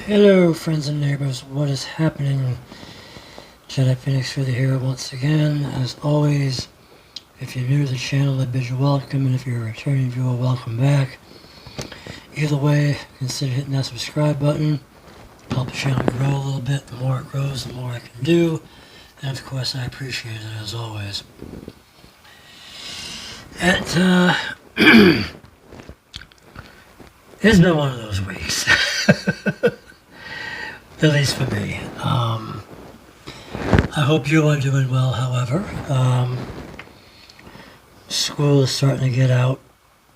Hello friends and neighbors, what is happening? Jedi Phoenix for the Hero once again. As always, if you're new to the channel, I bid you welcome, and if you're a returning viewer, welcome back. Either way, consider hitting that subscribe button. Help the channel grow a little bit. The more it grows, the more I can do. And of course, I appreciate it as always. It's been one of those weeks. At least for me. I hope you are doing well, however. School is starting to get out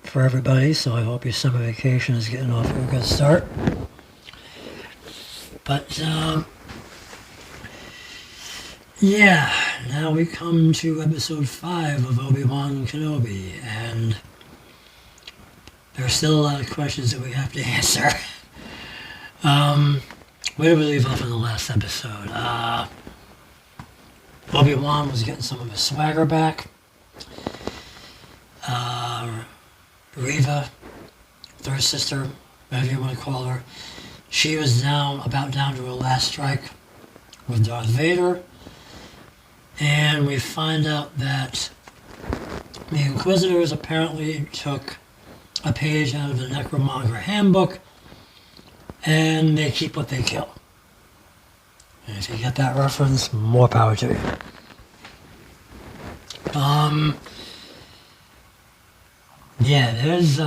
for everybody, so I hope your summer vacation is getting off to a good start. But, yeah, now we come to episode 5 of Obi-Wan Kenobi, and there are still a lot of questions that we have to answer. Where did we leave off in the last episode? Obi-Wan was getting some of his swagger back. Reva, third sister, whatever you want to call her, she was about down to her last strike with Darth Vader. And we find out that the Inquisitors apparently took a page out of the Necromonger handbook, and they keep what they kill. And if you get that reference, more power to you. Yeah, there's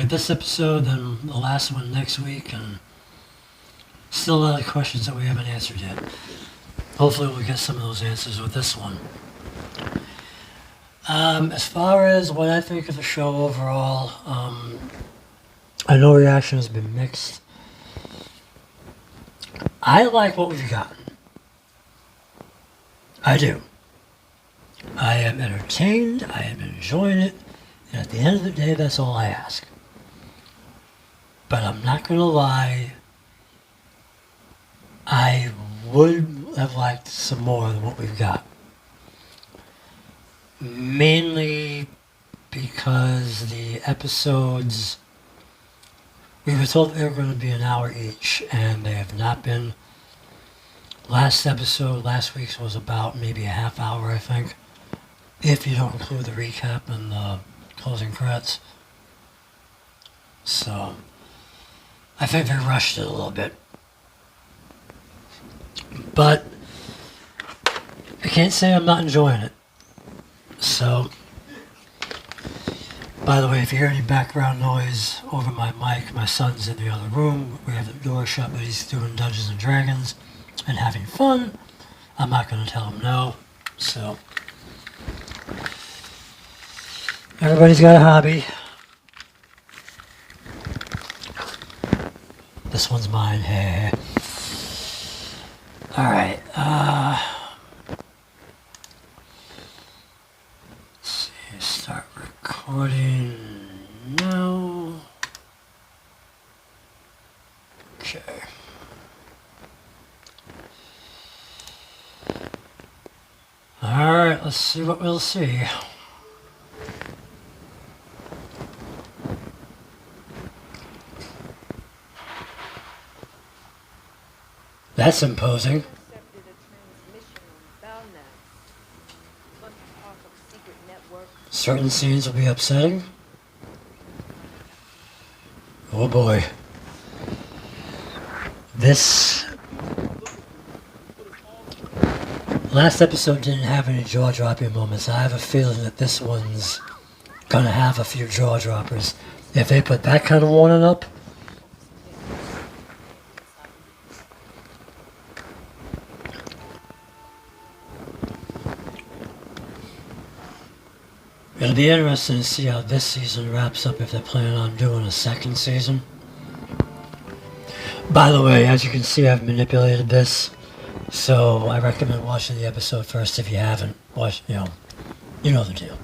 this episode and the last one next week, and still a lot of questions that we haven't answered yet. Hopefully we'll get some of those answers with this one. As far as what I think of the show overall, I know reaction has been mixed. I like what we've gotten. I do. I am entertained, I am enjoying it, and at the end of the day, that's all I ask. But I'm not going to lie, I would have liked some more than what we've got. Mainly because the episodes, we were told they were going to be an hour each, and they have not been. Last week's was about maybe a half hour, I think, if you don't include the recap and the closing credits. So, I think they rushed it a little bit. But, I can't say I'm not enjoying it. So, by the way, if you hear any background noise over my mic, my son's in the other room. We have the door shut, but he's doing Dungeons and Dragons and having fun. I'm not going to tell him no. So, everybody's got a hobby. This one's mine. Hey. Alright, let's see, start recording now. Okay. Alright, let's see what we'll see. That's imposing. Certain scenes will be upsetting. Oh boy. This last episode didn't have any jaw-dropping moments. I have a feeling that this one's gonna have a few jaw-droppers. If they put that kind of warning up, it'll be interesting to see how this season wraps up if they're planning on doing a second season. By the way, as you can see, I've manipulated this, so I recommend watching the episode first if you haven't watched, you know the deal.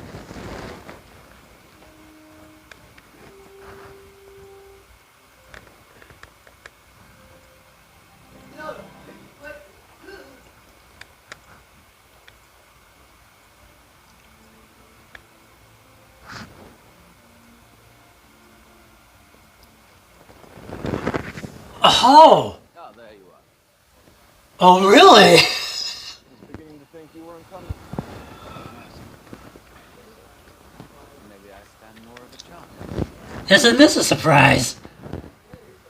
Oh! Oh, there you are. Oh, really? I was beginning to think you weren't coming. Maybe I stand more of a chance. Isn't this a surprise? Are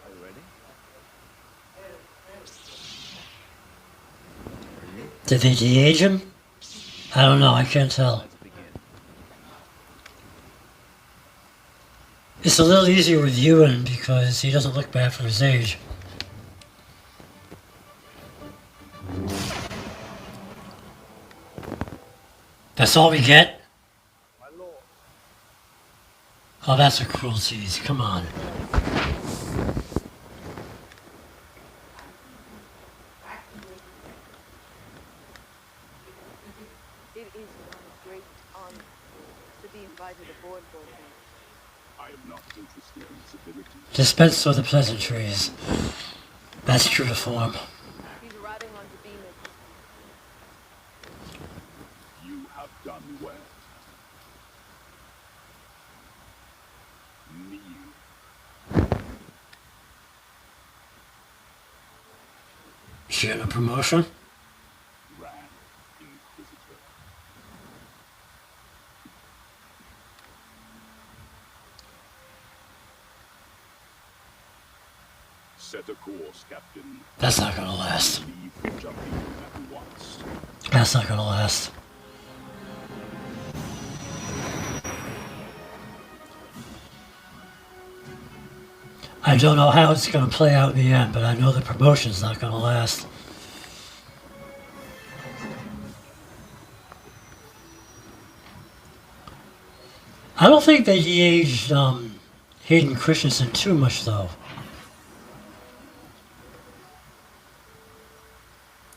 you ready? Did they de-age him? I don't know, I can't tell. Let's begin. It's a little easier with Ewan because he doesn't look bad for his age. That's all we get? My lord. Oh, that's a cruel tease. Come on. It is my great honor to be invited aboard, Lord Mayor. I am not interested in civility. Dispense with the pleasantries. That's true to form. He's riding on to Beamer. You have done well. Kneel. She getting a promotion? Grand Inquisitor. Set a course, Captain. That's not gonna last. Leave jumping at once. That's not gonna last. I don't know how it's gonna play out in the end, but I know the promotion's not gonna last. I don't think they de-aged Hayden Christensen too much though.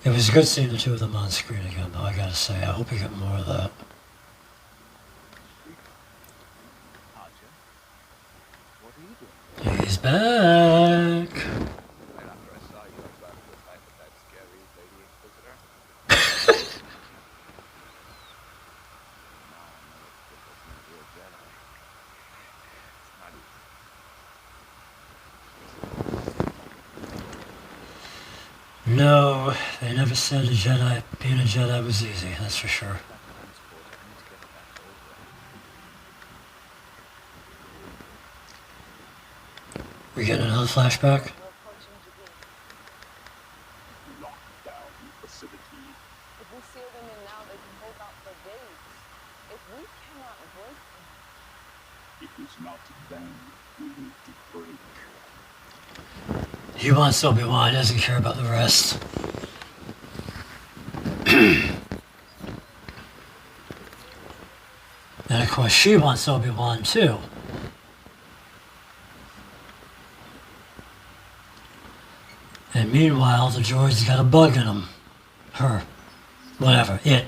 It was good seeing the two of them on screen again though, I gotta say. I hope we get more of that. Archer, what are you doing? He's back. Right after I saw you about to fight with that scary lady Inquisitor. Now I know it's because you're a Jedi. It's not easy. No, they never said being a Jedi was easy, that's for sure. That transport, I need to get it back over. We getting another flashback? We're approaching Jabin. Lock down the facility. If we seal them in now, they can hold out for days. If we cannot break them, It is not them we need to break. He wants Obi-Wan, doesn't care about the rest. And of course she wants Obi-Wan too. And meanwhile, the droid's got a bug in him. Her. Whatever. It.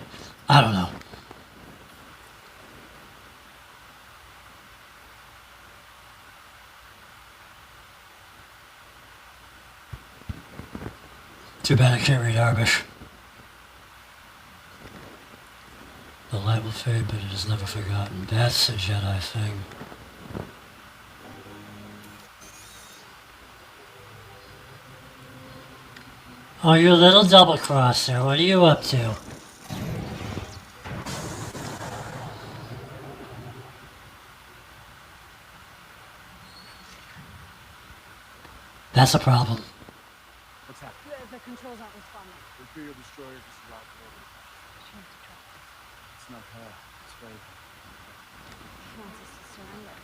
I don't know. Too bad I can't read Arabic. The light will fade, but it is never forgotten. That's a Jedi thing. Oh, you little double crosser. What are you up to? That's a problem. What's happening? the controls aren't responding. The Imperial destroyer just arrived over. She wants to trap us. It's not her. It's Vader. She wants us to surrender.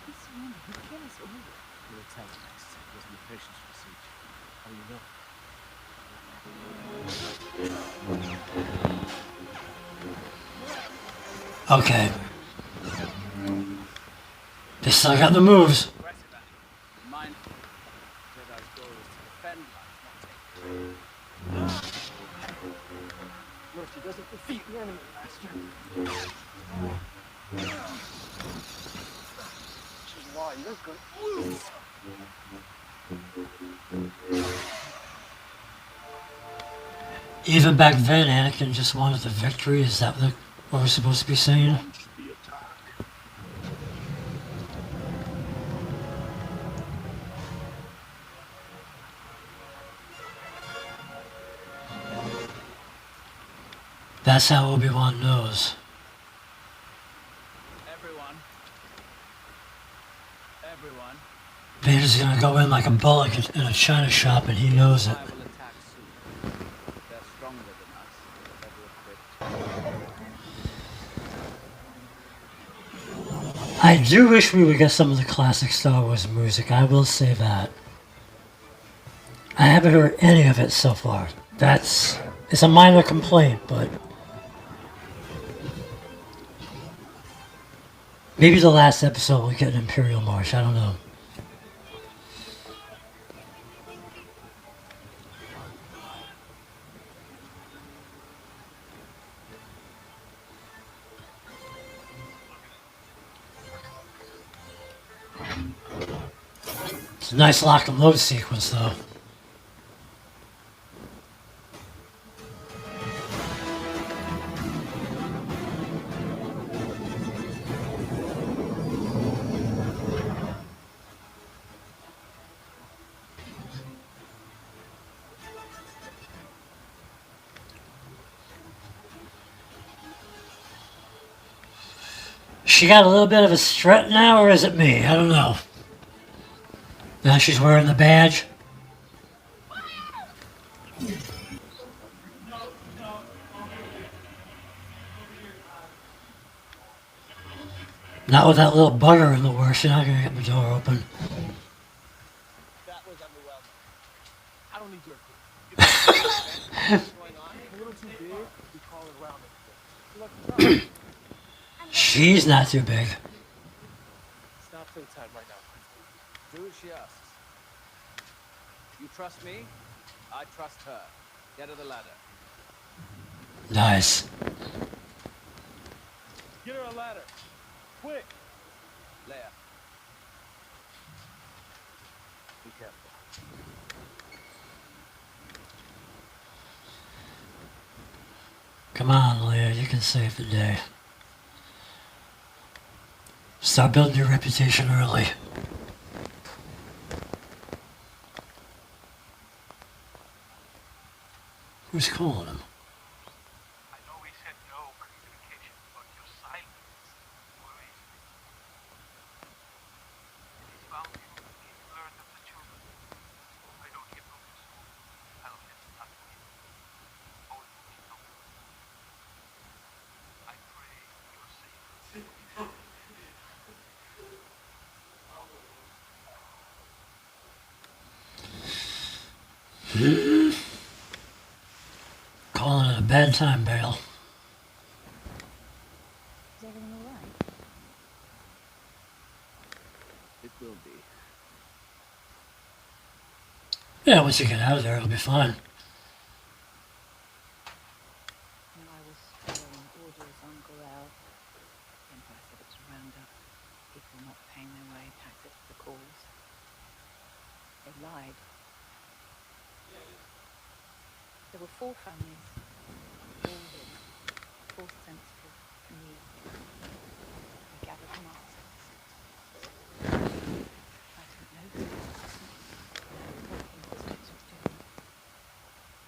He surrendered. He kill us over. We'll attack next. He has no patience for siege. How do you know? Okay. They still got the moves. Aggressive enemy. Mindful. Jedi's goal is to defend life, not take it. Mercy doesn't defeat the enemy, Master. Which is why you're good. Even back then, Anakin just wanted the victory. Is that what we're supposed to be saying? Launch the attack. That's how Obi-Wan knows. Everyone. Vader's gonna go in like a bullock in a china shop, and he knows it. I will attack soon. They're stronger than us, better equipped. I do wish we would get some of the classic Star Wars music, I will say that. I haven't heard any of it so far. It's a minor complaint, but maybe the last episode will get an Imperial March, I don't know. It's a nice lock and load sequence though. She got a little bit of a strut now, or is it me? I don't know. Now she's wearing the badge. Not with that little bugger in the works. You're not going to get the door open. That was underwhelming. I don't need your opinion. What's going on? A little too big. We call it around it. She's not too big. It's not playtime right now. Do as she asks. You trust me? I trust her. Get her the ladder. Nice. Get her a ladder. Quick. Leia. Be careful. Come on, Leia. You can save the day. Start building your reputation early. Who's calling him? I know we said no communication, but your silence worries me. It is valuable if you learn of the children. I don't get them to school. I'll head to Tatooine. Only Kenobi. I pray you're safe. Calling it a bad time, Bale. Is everything all right? It will be. Yeah, once you get out of there, it'll be fine. When I was following orders on Gorel, the Empire said it was a roundup. People not paying their way, taxes for the cause. They lied. There were 4 families, all with force sensitive and needy. We gathered them up. I don't know who what the Inquisitions were doing.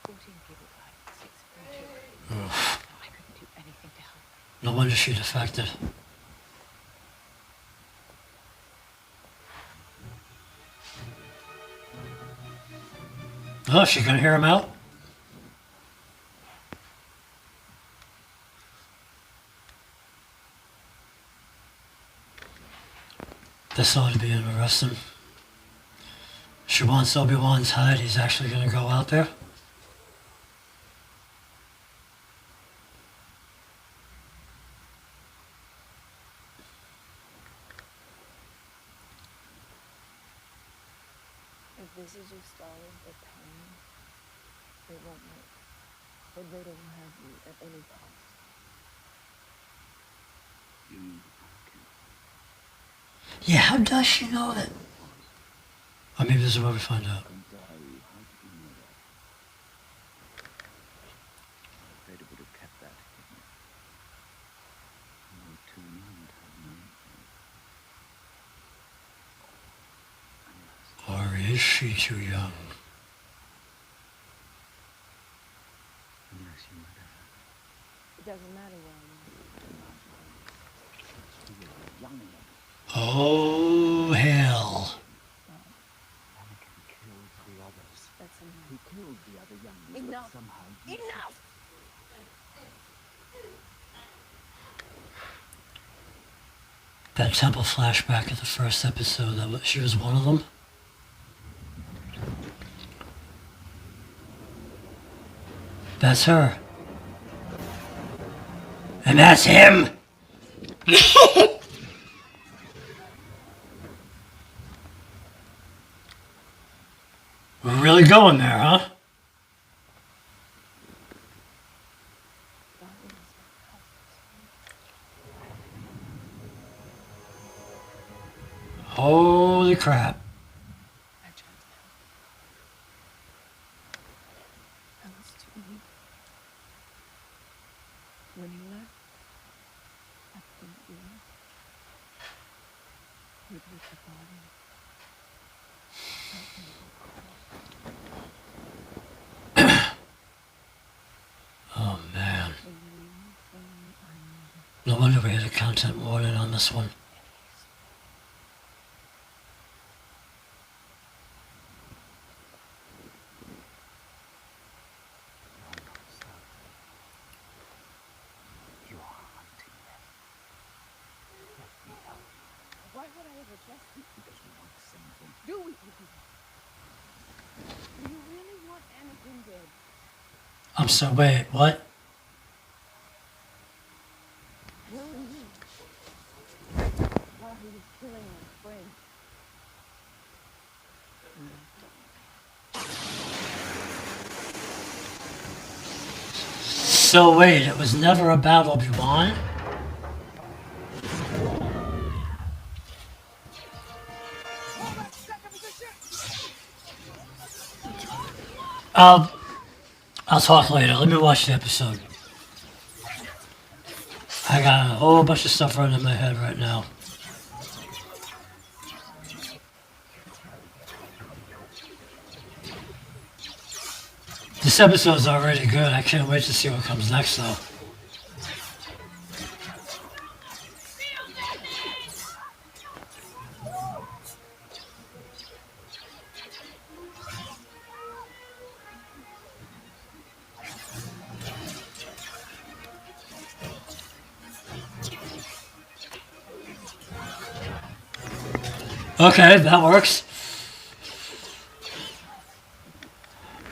14 people died, 6 of them children. I couldn't do anything to help them. No wonder she defected. Oh, she gonna hear him out? This ought to be interesting. She wants Obi-Wan's hide. He's actually gonna go out there. If this is your style of pain, it won't work. But they don't have you at any cost. You know I can. Yeah, how does she know that? Or maybe this is where we find out. I'm sorry. How did you know that? I'm afraid it would have kept that hidden. You were too young to have known things. Or is she too young? Unless you let her. It doesn't matter where He was young again. Oh, hell. Anakin killed the others. that's enough. He killed the other younglings, Enough. but somehow you... Enough! That temple flashback of the first episode, she was one of them. That's her. And that's him! We're really going there, huh? Holy crap. I tried to help. I was too weak. When you left, I couldn't do it. With the body. Oh man. No wonder we had a content warning on this one. Why would I ever trust you? Because we want the same thing. Do we? Do you really want Anakin dead? I'm so, wait, what? Where were you? While he was killing my friend. So wait, it was never about Obi-Wan? I'll talk later. Let me watch the episode. I got a whole bunch of stuff running in my head right now. This episode's already good. I can't wait to see what comes next, though. Okay, that works.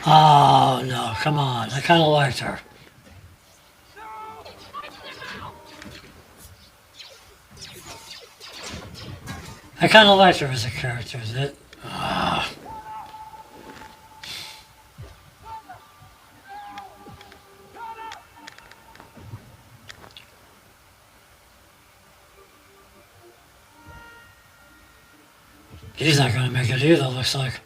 Oh, no, come on. I kind of liked her. I kind of liked her as a character. Is it? He's not going to make it either, looks like.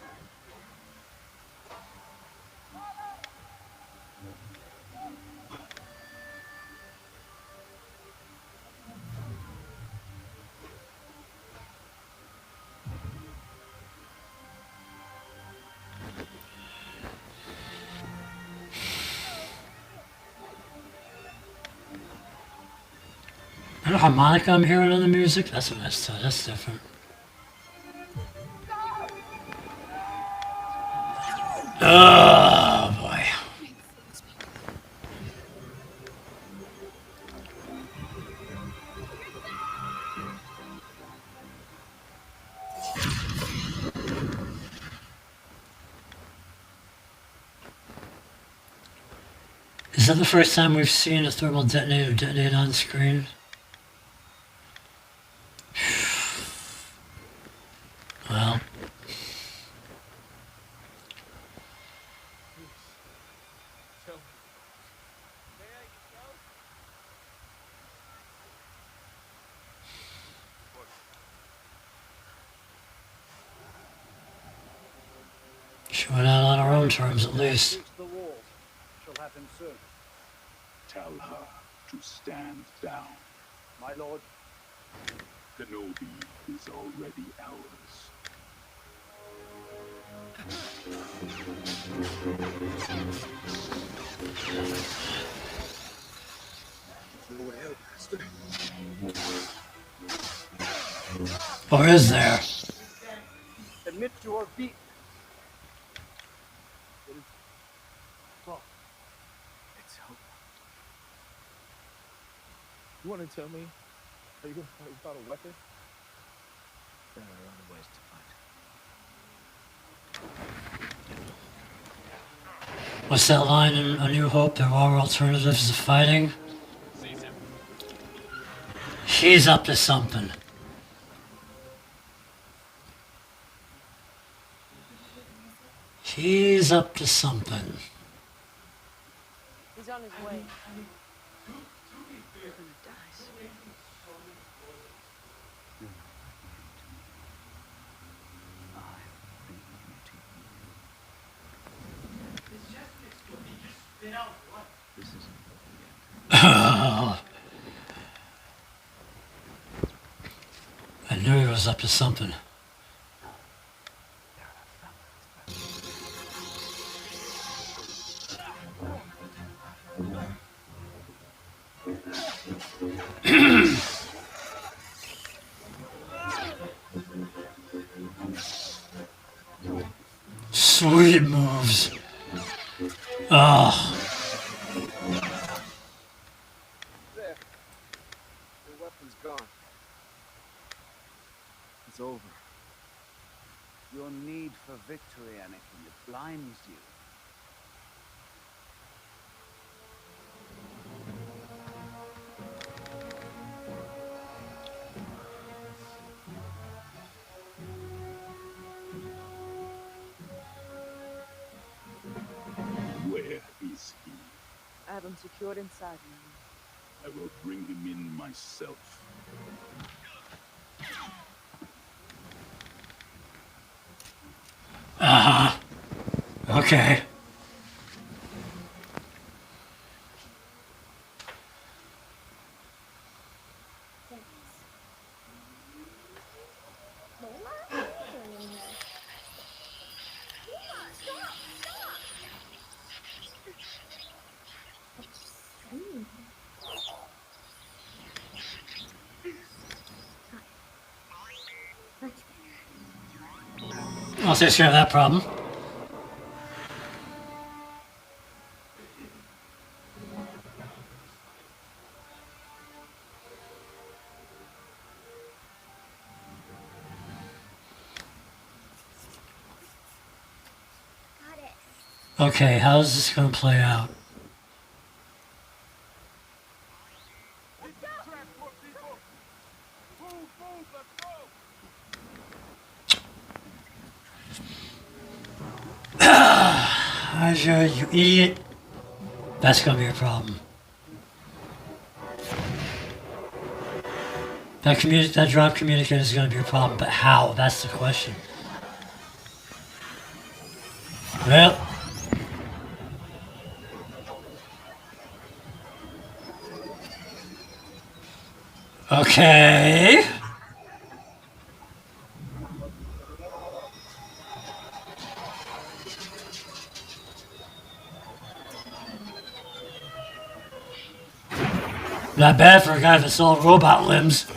That harmonica I'm hearing on the music? That's what that's different. Oh boy. Is that the first time we've seen a thermal detonator detonate on screen? Well. She went out on her own terms, at least. Reach the walls. Shall happen soon. Tell her to stand down. My lord. Kenobi is already ours. Or is there? Admit you are beaten. It is wrong. It's over. You want to tell me? Are you going to fight without a weapon? There are other ways to fight. What's that line in A New Hope? There are alternatives to fighting. He's up to something. He's up to something. He's on his way. You're gonna die soon. You're not bringing him to me. I've bringing him to you. This isn't over yet. I knew he was up to something. Sweet moves. Oh. There. Your weapon's gone. It's over. Your need for victory, Anakin, it blinds you. Where is he? I have him secured inside me. I will bring him in myself. Okay. I'll take care of that problem. Okay, how's this going to play out? Transport people! Move, move, let's go! You idiot. That's going to be a problem. That drop communicator is going to be a problem, but how? That's the question. Well. Okay. Not bad for a guy that's all robot limbs.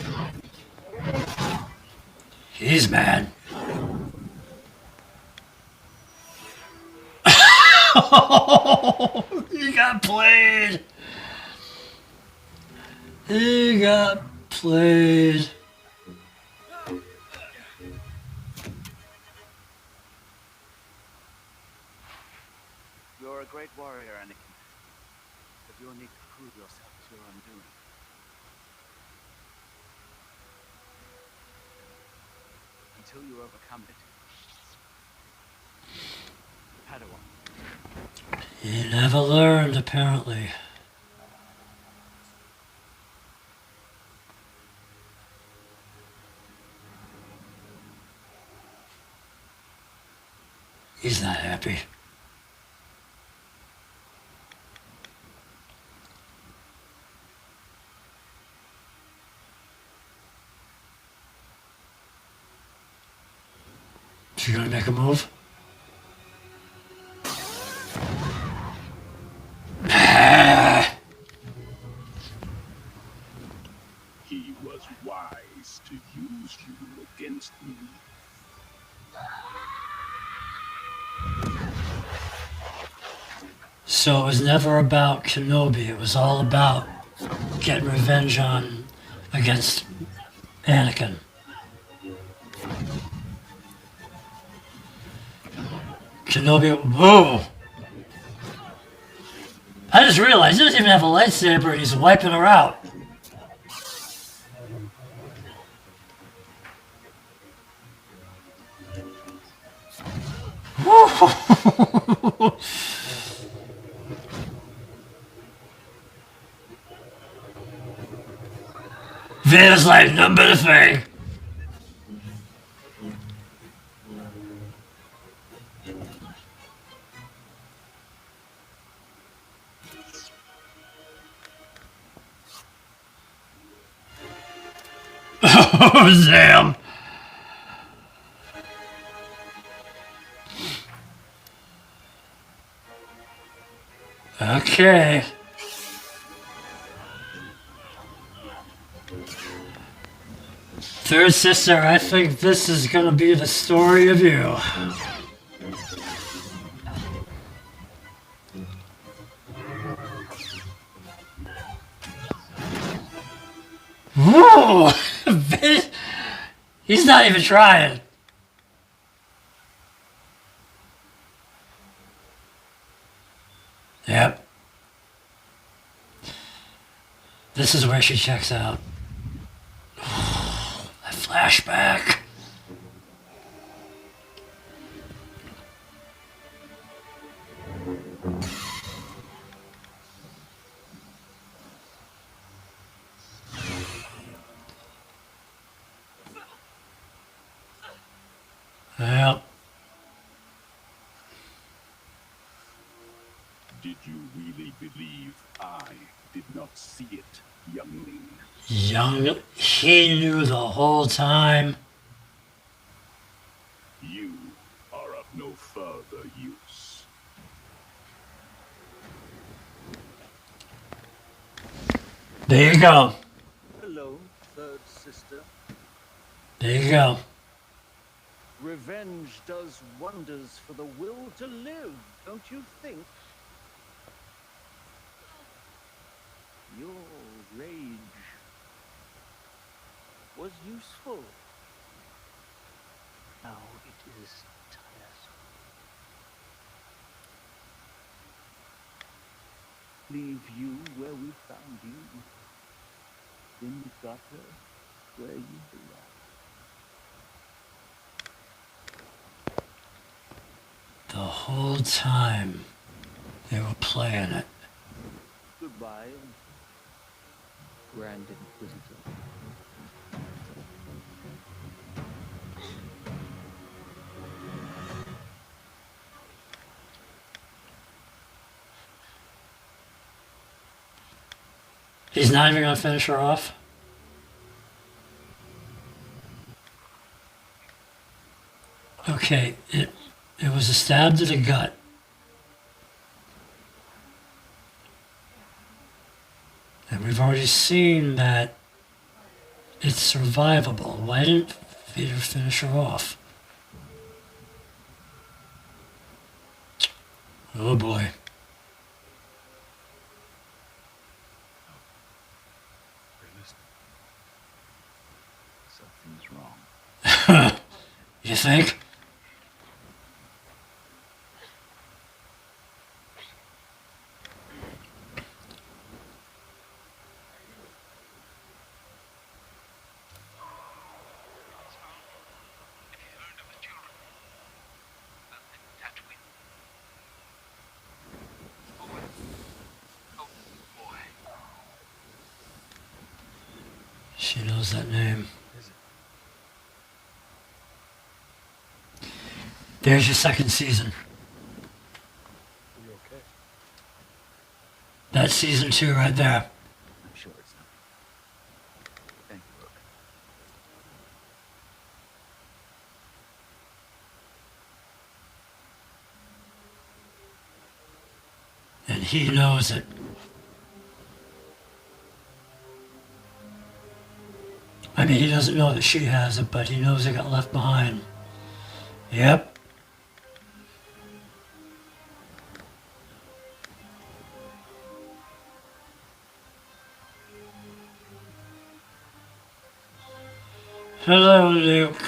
He's mad. He got played. He got played. You're a great warrior, Anakin. But you'll need to prove yourself to your undoing. Until you overcome it. Padawan. He never learned, apparently. He's not happy. So you're gonna make a move? So it was never about Kenobi. It was all about getting revenge on against Anakin. Kenobi, whoa! I just realized he doesn't even have a lightsaber and he's wiping her out. Vader's like, none but a thing. Oh, damn. Okay. Third sister, I think this is gonna be the story of you. Whoa! He's not even trying. Yep. This is where she checks out. That flashback. Yep. Did you really believe I did not see it, youngling? Young, he knew the whole time. You are of no further use. There you go. Hello, third sister. There you go. Revenge does wonders for the will to live, don't you think? Your rage was useful. Now it is tiresome. Leave you where we found you. In the gutter where you belong. The whole time they were playing it. Goodbye, Grand Inquisitor. He's not even gonna finish her off. Okay, it was a stab to the gut. And we've already seen that it's survivable. Why didn't Vader finish her off? Oh boy. Something's wrong. You think? She knows that name. There's your second season. Are you okay? That's season 2 right there. I'm sure it's not. Thank you, Obi. And he knows it. I mean, he doesn't know that she has it, but he knows it got left behind. Yep. Hello, Luke.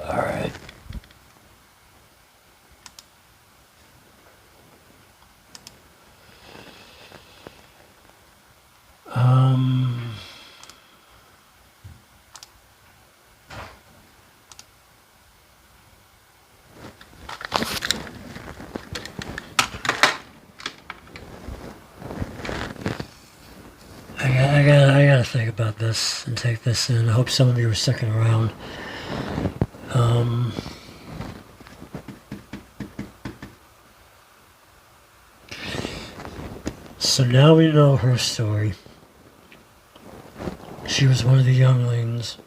Alright. I gotta think about this and take this in. I hope some of you are sticking around. So now we know her story. She was one of the younglings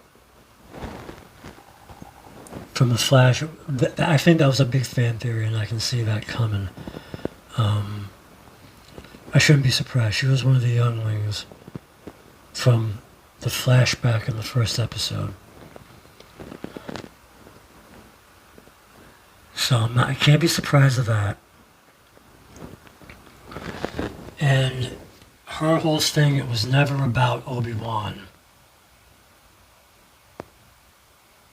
from the Flash. I think that was a big fan theory, and I can see that coming. I shouldn't be surprised. She was one of the younglings from the flashback in the first episode. So I can't be surprised at that. And her whole thing, it was never about Obi-Wan.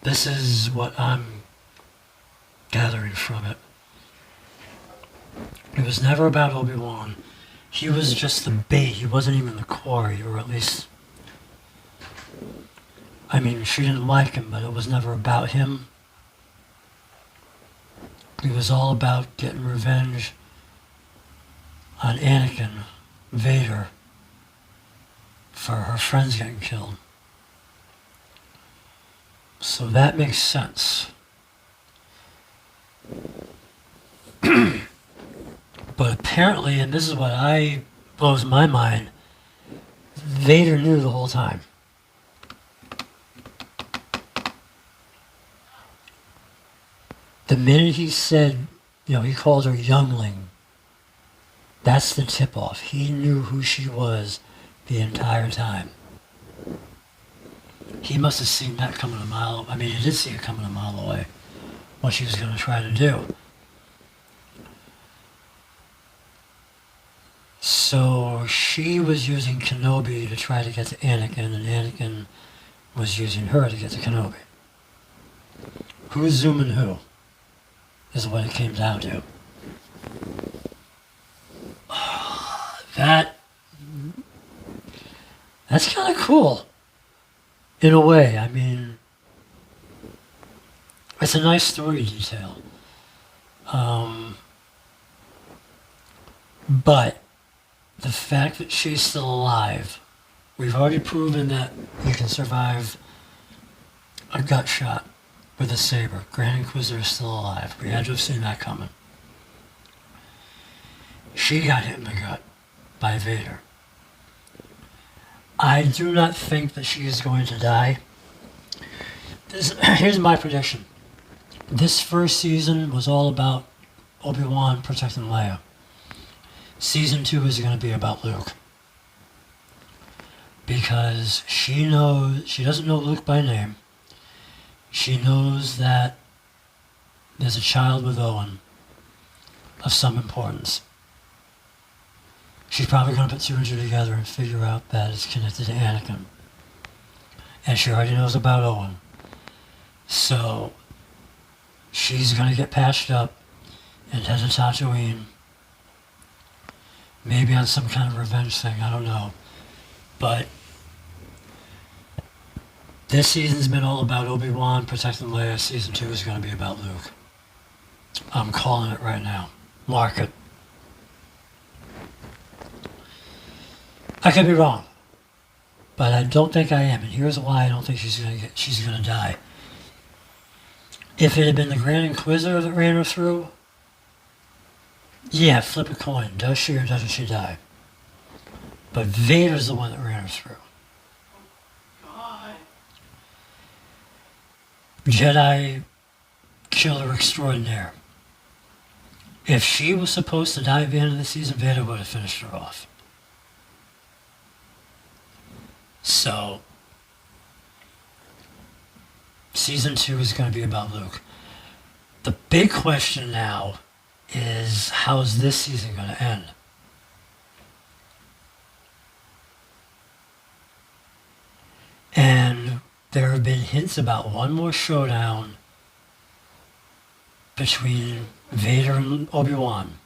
This is what I'm gathering from it. It was never about Obi-Wan. He was just the bait. He wasn't even the quarry, or at least... I mean, she didn't like him, but it was never about him. It was all about getting revenge on Anakin, Vader, for her friends getting killed. So that makes sense. But apparently, and this is what blows my mind, Vader knew the whole time. The minute he said, he called her youngling, that's the tip-off. He knew who she was the entire time. He must have seen that coming a mile. I mean, he did see it coming a mile away, what she was going to try to do. So she was using Kenobi to try to get to Anakin, and Anakin was using her to get to Kenobi. Who's zooming who is what it came down to. That's kind of cool. In a way, I mean, it's a nice story detail. But the fact that she's still alive, we've already proven that you can survive a gut shot with a saber. Grand Inquisitor is still alive. We had to have seen that coming. She got hit in the gut by Vader. I do not think that she is going to die. Here's my prediction. This first season was all about Obi-Wan protecting Leia. Season 2 is going to be about Luke. Because she doesn't know Luke by name. She knows that there's a child with Owen of some importance. She's probably going to put two and two together and figure out that it's connected to Anakin. And she already knows about Owen. So she's going to get patched up and head to Tatooine. Maybe on some kind of revenge thing, I don't know. But this season's been all about Obi-Wan protecting Leia. Season 2 is going to be about Luke. I'm calling it right now. Mark it. I could be wrong, but I don't think I am, and here's why I don't think she's gonna die. If it had been the Grand Inquisitor that ran her through, yeah, flip a coin. Does she or doesn't she die? But Vader's the one that ran her through. God. Jedi killer extraordinaire. If she was supposed to die at the end of the season, Vader would have finished her off. So season 2 is going to be about Luke. The big question now is, how is this season going to end? And there have been hints about one more showdown between Vader and Obi-Wan.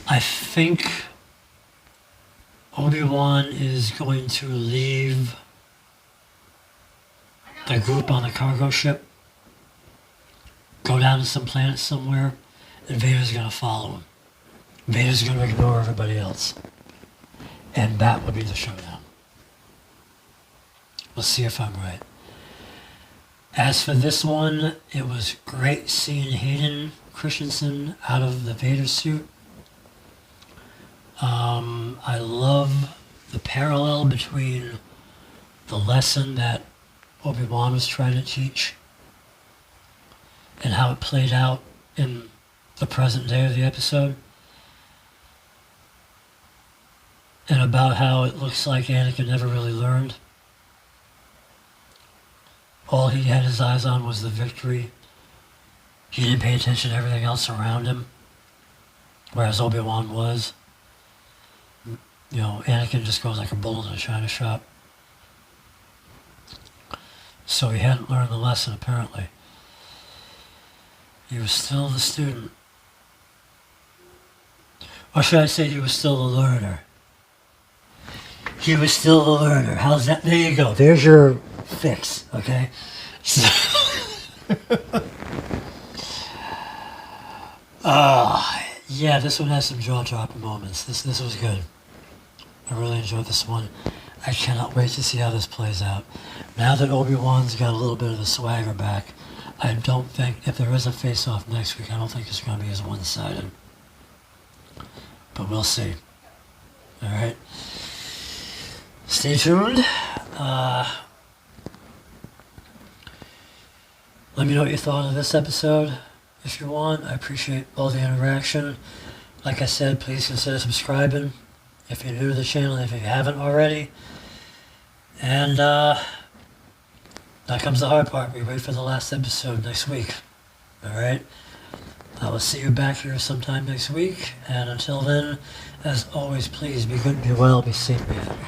I think Obi-Wan is going to leave the group on the cargo ship, go down to some planet somewhere, and Vader's going to follow him. Vader's going to ignore everybody else. And that would be the showdown. We'll see if I'm right. As for this one, it was great seeing Hayden Christensen out of the Vader suit. I love the parallel between the lesson that Obi-Wan was trying to teach and how it played out in the present day of the episode. And about how it looks like Anakin never really learned. All he had his eyes on was the victory. He didn't pay attention to everything else around him, whereas Obi-Wan was. You know, Anakin just goes like a bull in a china shop. So he hadn't learned the lesson, apparently. He was still the student. Or should I say he was still the learner? He was still the learner. How's that? There you go. There's your fix, okay? So yeah, this one has some jaw-dropping moments. This was good. I really enjoyed this one. I cannot wait to see how this plays out. Now that Obi-Wan's got a little bit of the swagger back, I don't think, if there is a face-off next week, I don't think it's going to be as one-sided. But we'll see. Alright? Stay tuned. Let me know what you thought of this episode, if you want. I appreciate all the interaction. Like I said, please consider subscribing if you're new to the channel, if you haven't already. And now comes the hard part. We wait for the last episode next week. Alright? I will see you back here sometime next week. And until then, as always, please be good, be well, be safe, be happy.